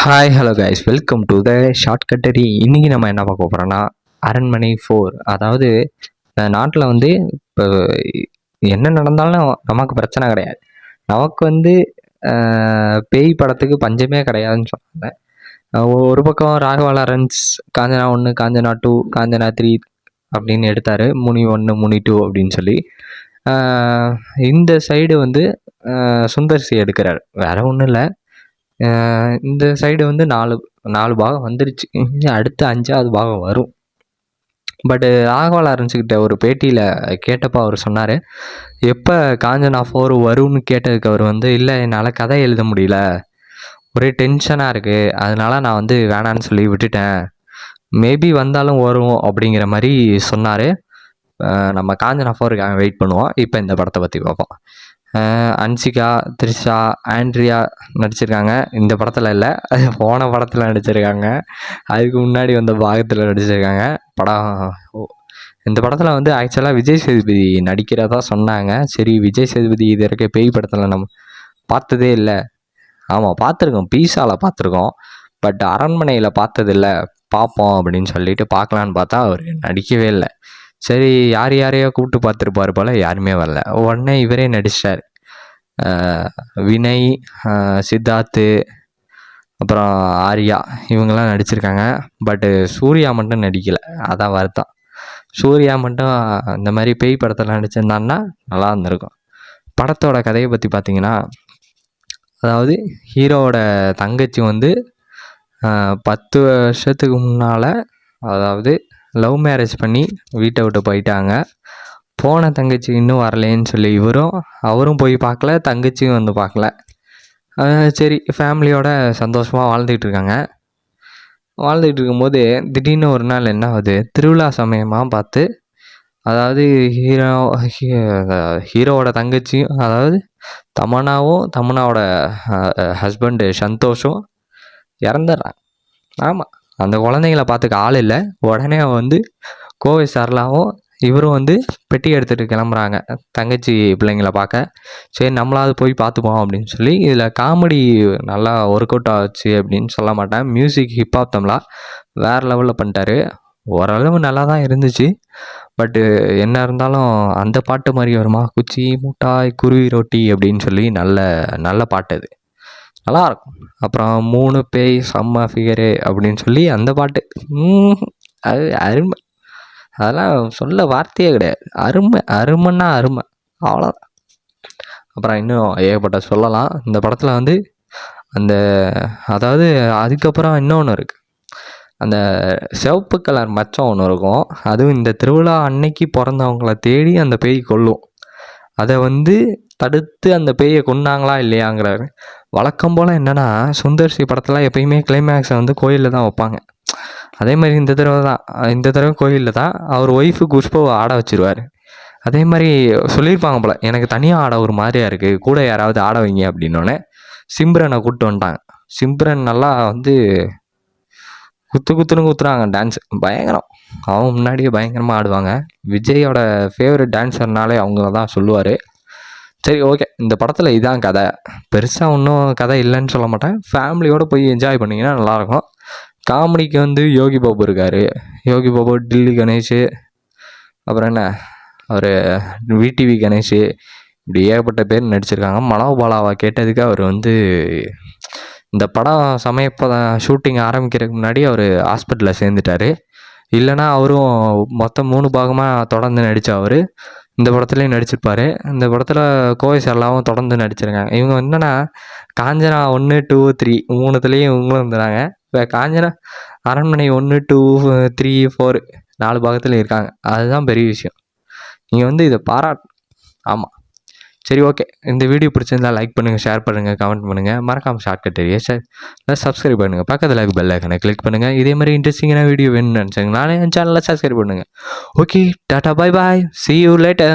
Hi hello guys, welcome to the shortcuttery. இன்றைக்கி நம்ம என்ன பார்க்க போகிறோன்னா அரண்மனை 4. அதாவது நாட்டில் வந்து இப்போ என்ன நடந்தாலும் நமக்கு பிரச்சனை கிடையாது. நமக்கு வந்து பேய் படத்துக்கு பஞ்சமே கிடையாதுன்னு சொன்னாங்க. ஒரு பக்கம் ராகவா லாரன்ஸ் காஞ்சனா 1, காஞ்சனா 2, காஞ்சனா 3 அப்படின்னு எடுத்தார். முனி 1, முனி 2 அப்படின்னு சொல்லி. இந்த சைடு வந்து சுந்தர் சி எடுக்கிறார். வேறு ஒன்றும் இல்லை, இந்த சைடு வந்து 4 பாகம் வந்துருச்சு. அடுத்து 5வது பாகம் வரும். பட்டு ராகவா லாரன்ஸுக்கிட்ட ஒரு பேட்டியில் கேட்டப்போ அவர் சொன்னார், எப்போ காஞ்சனா 4 வரும்னு கேட்டதுக்கு அவர் வந்து, இல்லை என்னால் கதை எழுத முடியல, ஒரே டென்ஷனாக இருக்குது, அதனால நான் வந்து வேணான்னு சொல்லி விட்டுட்டேன், மேபி வந்தாலும் வரும் அப்படிங்கிற மாதிரி சொன்னார். நம்ம காஞ்சனா 4க்காக வெயிட் பண்ணுவோம். இப்போ இந்த படத்தை பற்றி பார்ப்போம். அன்சிகா, த்ரிஷா, ஆண்ட்ரியா நடிச்சிருக்காங்க. இந்த படத்தில் இல்லை, போன படத்தில் நடிச்சிருக்காங்க. அதுக்கு முன்னாடி வந்த பாகத்தில் நடிச்சிருக்காங்க. இந்த படத்தில் வந்து ஆக்சுவலாக விஜய் சேதுபதி நடிக்கிறதா சொன்னாங்க. சரி, விஜய் சேதுபதி இது வரைக்கும் பேய் படத்தில் நம்ம பார்த்ததே இல்லை. ஆமாம், பார்த்துருக்கோம், பீஸாவில் பார்த்துருக்கோம், பட் அரண்மனையில் பார்த்ததில்லை, பார்ப்போம் அப்படின்னு சொல்லிட்டு பார்க்கலான்னு பார்த்தா அவர் நடிக்கவே இல்லை. சரி, யாரையோ கூப்பிட்டு பார்த்துருப்பாரு போல், யாருமே வரல. உடனே இவரே நடிச்சார். வினய், சித்தார்த்து, அப்புறம் ஆர்யா, இவங்கெல்லாம் நடிச்சிருக்காங்க. பட்டு சூர்யா மட்டும் நடிக்கலை, அதான் வருத்தம். சூர்யா மட்டும் இந்த மாதிரி பேய் படத்தில் நடிச்சிருந்தான்னா நல்லா இருந்திருக்கும். படத்தோட கதையை பற்றி பார்த்தீங்கன்னா, அதாவது ஹீரோவோட தங்கச்சி வந்து 10 வருஷத்துக்கு முன்னால், அதாவது லவ் மேரேஜ் பண்ணி வீட்டை விட்டு போயிட்டாங்க. போன தங்கச்சி இன்னும் வரலேன்னு சொல்லி அவரும் போய் பார்க்கல, தங்கச்சியும் வந்து பார்க்கல. சரி, ஃபேமிலியோட சந்தோஷமாக வாழ்ந்துக்கிட்டு இருக்காங்க. வாழ்ந்துக்கிட்டு இருக்கும்போது திடீர்னு ஒரு நாள் என்ன ஆகுது, திருவிழா சமயமாக பார்த்து, அதாவது ஹீரோவோட தங்கச்சியும், அதாவது தமன்னாவோட ஹஸ்பண்டு சந்தோஷும் இறந்துடுறாங்க. ஆமாம், அந்த குழந்தைங்கள பார்த்துக்க ஆள் இல்லை. உடனே வந்து கோவை சரளாவும் இவரும் வந்து பெட்டி எடுத்துகிட்டு கிளம்புறாங்க தங்கச்சி பிள்ளைங்கள பார்க்க. சரி, நம்மளாவது போய் பார்த்துப்போம் அப்படின்னு சொல்லி. இதில் காமெடி நல்லா ஒர்க் அவுட் ஆச்சு அப்படின்னு சொல்ல மாட்டேன். மியூசிக் ஹிப்ஹாப் தமிழா வேறு லெவலில் பண்ணிட்டாரு. ஓரளவு நல்லா தான் இருந்துச்சு. பட்டு என்ன இருந்தாலும் அந்த பாட்டு மாதிரி வருமா, குச்சி முட்டாய் குருவி ரொட்டி அப்படின்னு சொல்லி நல்ல பாட்டு அது, நல்லாயிருக்கும். அப்புறம் 3 பேய் செம்ம ஃபிகரு அப்படின்னு சொல்லி அந்த பாட்டு, அது அருமை. அதெல்லாம் சொல்ல வார்த்தையே கிடையாது. அருமைன்னா அருமை, அவ்வளோதான். அப்புறம் இன்னும் ஏகப்பட்ட சொல்லலாம். இந்த படத்தில் வந்து அதாவது அதுக்கப்புறம் இன்னொன்று இருக்குது. அந்த சிவப்பு கலர் மச்சம் ஒன்று இருக்கும். அதுவும் இந்த திருவிழா அன்னைக்கு பிறந்தவங்கள தேடி அந்த பேய் கொல்லும். அதை வந்து தடுத்து அந்த பேயை கொன்னாங்களா இல்லையாங்கிறாரு. வழக்கம் போல் என்னென்னா, சுந்தர்சி படத்தில் எப்பயுமே கிளைமேக்ஸை வந்து கோயிலில் தான் வைப்பாங்க. அதே மாதிரி இந்த தடவை கோயிலில் தான் அவர் ஒய்ஃபு குஷ்புவை ஆட வச்சுருவார். அதே மாதிரி சொல்லியிருப்பாங்க போல், எனக்கு தனியாக ஆட ஒரு மாதிரியாக இருக்குது, கூட யாராவது ஆட வைங்க அப்படின்னோடனே சிம்ரனை கூப்பிட்டு வந்துட்டாங்க. சிம்ரன் நல்லா வந்து குத்துன்னு குத்துறாங்க, டான்ஸ் பயங்கரம். அவங்க முன்னாடியே பயங்கரமாக ஆடுவாங்க. விஜயோட ஃபேவரட் டான்ஸர்னாலே அவங்கள தான் சொல்லுவார். சரி, ஓகே, இந்த படத்தில் இதான் கதை. பெருசாக ஒன்றும் கதை இல்லைன்னு சொல்ல மாட்டேன். ஃபேமிலியோடு போய் என்ஜாய் பண்ணிங்கன்னா நல்லாயிருக்கும். காமெடிக்கு வந்து யோகி பாபு இருக்கார். யோகி பாபு, டில்லி கணேஷ், அப்புறம் என்ன அவர் விடிவி கணேஷ், இப்படி ஏகப்பட்ட பேர் நடிச்சிருக்காங்க. மனோபாலாவை கேட்டதுக்கு அவர் வந்து இந்த படம் ஷூட்டிங் ஆரம்பிக்கிறதுக்கு முன்னாடி அவர் ஹாஸ்பிட்டலில் சேர்ந்துட்டார். இல்லைனா அவரும் மொத்தம் 3 பாகமாக தொடர்ந்து நடித்த அவர் இந்த படத்துலேயும் நடிச்சிருப்பார். இந்த படத்தில் கோவை சரளாவும் தொடர்ந்து நடிச்சிருக்காங்க. இவங்க என்னென்னா, காஞ்சனா 1, 2, 3 3த்துலேயும் இவங்களும் இருந்தாங்க. இப்போ காஞ்சனா அரண்மனை 1, 2, 3, 4 4 பாகத்துலையும் இருக்காங்க. அதுதான் பெரிய விஷயம். நீங்கள் வந்து இதை ஆமாம். சரி, ஓகே, இந்த வீடியோ பிடிச்சிருந்தா லைக் பண்ணுங்கள், ஷேர் பண்ணுங்கள், கமெண்ட் பண்ணுங்கள். மறக்காமல் ஷார்ட்கட்டரியை சப்ஸ்கிரைப் பண்ணுங்கள். பக்கத்தில் இருக்க பெல் ஐக்கனை கிளிக் பண்ணுங்கள். இதே மாதிரி இன்ட்ரெஸ்டிங்கான வீடியோ வேணும்னு நினச்சிங்கனாலே என் சேனலில் சப்ஸ்கிரைப் பண்ணுங்கள். Okay, tata, bye bye, see you later.